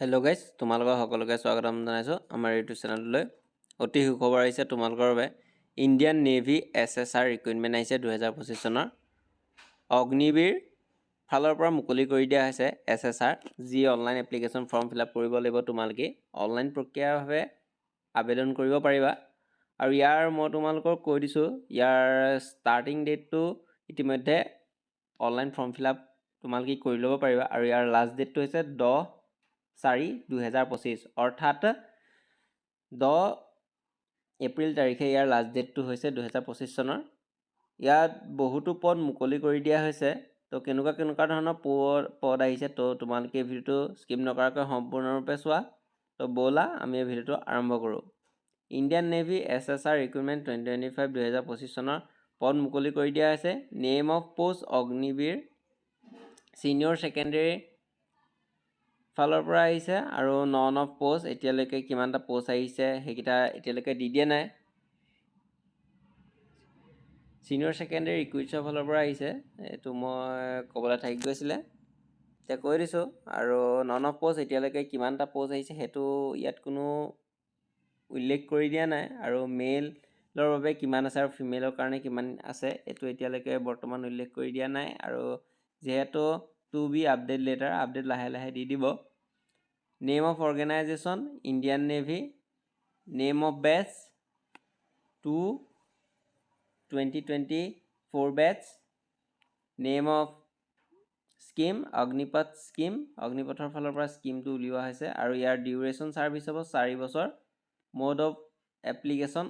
Hello' guys, তোমালোকৰ সকলোকে স্বাগতম জনাইছোঁ আমাৰ ইউটিউব চেনেললৈ। অতি সুখবৰ আহিছে তোমালোকৰ বাবে। ইণ্ডিয়ান নেভি SSR ৰিক্ৰুইটমেণ্ট আহিছে 2025 চনৰ। অগ্নিবীৰ ফালৰ পৰা মুকলি কৰি দিয়া হৈছে SSR, যি online application form fill up কৰিব লাগিব। তোমালোকে অনলাইন প্ৰক্ৰিয়াভাৱে আবেদন কৰিব পাৰিবা। আৰু ইয়াৰ মই তোমালোকক কৈ দিছোঁ, ইয়াৰ ষ্টাৰ্টিং ডেটটো ইতিমধ্যে অনলাইন ফৰ্ম ফিল আপ তোমালোকে কৰি ল'ব পাৰিবা। আৰু ইয়াৰ লাষ্ট ডেটটো হৈছে 10/4/2025, অৰ্থাৎ 10 এপ্ৰিল তাৰিখে ইয়াৰ লাষ্ট ডেটটো হৈছে 2025 চনৰ। ইয়াত বহুতো পদ মুকলি কৰি দিয়া হৈছে। তো কেনেকুৱা ধৰণৰ পদ আহিছে, তো তোমালোকে এই ভিডিঅ'টো স্কিপ নকৰাকৈ সম্পূৰ্ণৰূপে চোৱা। তো ব'লা আমি এই ভিডিঅ'টো আৰম্ভ কৰোঁ। ইণ্ডিয়ান নেভি SSR ৰিক্ৰুইটমেণ্ট 2025 2025 চনৰ পদ মুকলি কৰি দিয়া হৈছে। Name of post Agniveer senior secondary ফালৰ পৰা আহিছে। আৰু নন অফ পোষ্ট এতিয়ালৈকে কিমানটা পোষ্ট আহিছে সেইকেইটা এতিয়ালৈকে দি দিয়া নাই। ছিনিয়ৰ ছেকেণ্ডেৰী ৰিক্ৰুইটছৰ ফালৰ পৰা আহিছে, এইটো মই ক'বলৈ থাকি গৈছিলে, এতিয়া কৈ দিছোঁ। আৰু নন অফ পোষ্ট এতিয়ালৈকে কিমানটা পোষ্ট আহিছে সেইটো ইয়াত কোনো উল্লেখ কৰি দিয়া নাই। আৰু মেইলৰ বাবে কিমান আছে আৰু ফিমেইলৰ কাৰণে কিমান আছে এইটো এতিয়ালৈকে বৰ্তমান উল্লেখ কৰি দিয়া নাই। আৰু যিহেতু to be update later, update লাহে লাহে দি দিব। Name of organisation Indian Navy, name of batch 2024 batch, name of scheme Agnipath scheme, অগ্নিপথৰ ফালৰ পৰা স্কিমটো উলিওৱা হৈছে। আৰু ইয়াৰ ডিউৰেশ্যন ছাৰ্ভিচ হ'ব 4 বছৰ। মোড অফ এপ্লিকেশ্যন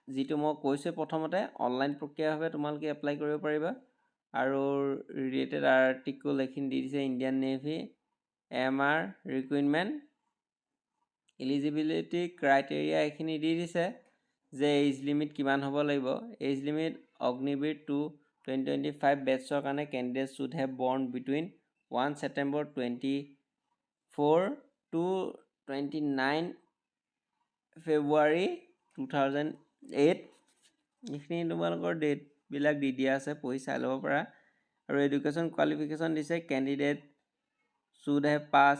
যিটো মই কৈছোঁ প্ৰথমতে, অনলাইন প্ৰক্ৰিয়াভাৱে তোমালোকে এপ্লাই কৰিব পাৰিবা। আৰু ৰিলেটেড আৰ্টিকল এইখিনি দি দিছে। Indian navy MR recruitment eligibility criteria এইখিনি দি দিছে যে এজ লিমিট কিমান হ'ব লাগিব। এজ লিমিট অগ্নিবীৰ 2025 বেটছৰ কাৰণে candidate should have born between 1 September 24 to 29 ফেব্ৰুৱাৰী 2008। এইখিনি তোমালোকৰ ডেটবিলাক দি দিয়া আছে, পঢ়ি চাই ল'ব পাৰা। আৰু এডুকেশ্যন কোৱালিফিকেশ্যন দিছে কেণ্ডিডেট শুড হেভ পাছ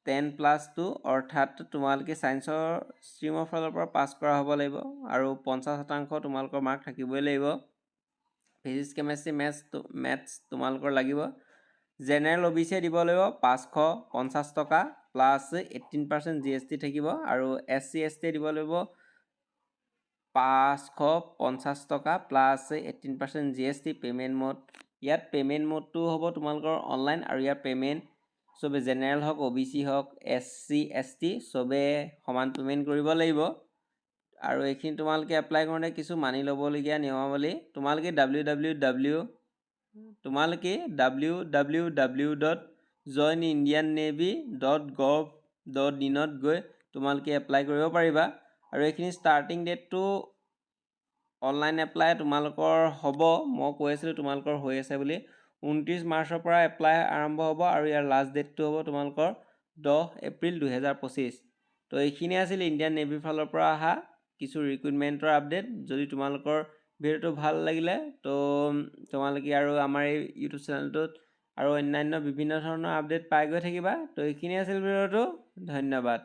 10+2, অৰ্থাৎ তোমালোকে ছায়েন্সৰ ষ্ট্ৰীমৰ ফালৰ পৰা পাছ কৰা হ'ব লাগিব। আৰু 50% তোমালোকৰ মাৰ্ক থাকিবই লাগিব। ফিজিক্স কেমেষ্ট্ৰি মেথছ তোমালোকৰ লাগিব। জেনেৰেল OBC দিব লাগিব 550 টকা প্লাছ 18% GST থাকিব। আৰু SC ST দিব লাগিব 550 টকা প্লাছ 18% GST। পে'মেণ্ট মোড, ইয়াত পে'মেণ্ট মোডটো হ'ব তোমালোকৰ অনলাইন। আৰু ইয়াৰ পে'মেণ্ট চবে জেনেৰেল হওক, OBC হওক, SC ST চবে সমান পে'মেণ্ট কৰিব লাগিব। আৰু এইখিনি তোমালোকে এপ্লাই কৰোঁতে কিছু মানি ল'বলগীয়া নিয়মাৱলী, তোমালোকে www.joinindiannavy.gov.in গৈ তোমালোকে এপ্লাই কৰিব পাৰিবা। আৰু এইখিনি ষ্টাৰ্টিং ডেটটো অনলাইন এপ্লাই তোমালোকৰ হ'ব, মই কৈ আছিলোঁ তোমালোকৰ হৈ আছে বুলি। 29 মাৰ্চৰ পৰা এপ্লাই আৰম্ভ হ'ব। আৰু ইয়াৰ লাষ্ট ডেটটো হ'ব তোমালোকৰ 10 এপ্ৰিল 2025। তো এইখিনি আছিল ইণ্ডিয়ান নেভিৰ ফালৰ পৰা অহা কিছু ৰিক্ৰুইটমেণ্টৰ আপডেট। যদি তোমালোকৰ ভিডিঅ'টো ভাল লাগিলে তো তোমালোকে আৰু আমাৰ এই ইউটিউব চেনেলটোত আৰু অন্যান্য বিভিন্ন ধৰণৰ আপডেট পাই গৈ থাকিবা। তো এইখিনি আছিল ভিডিঅ'টো, ধন্যবাদ।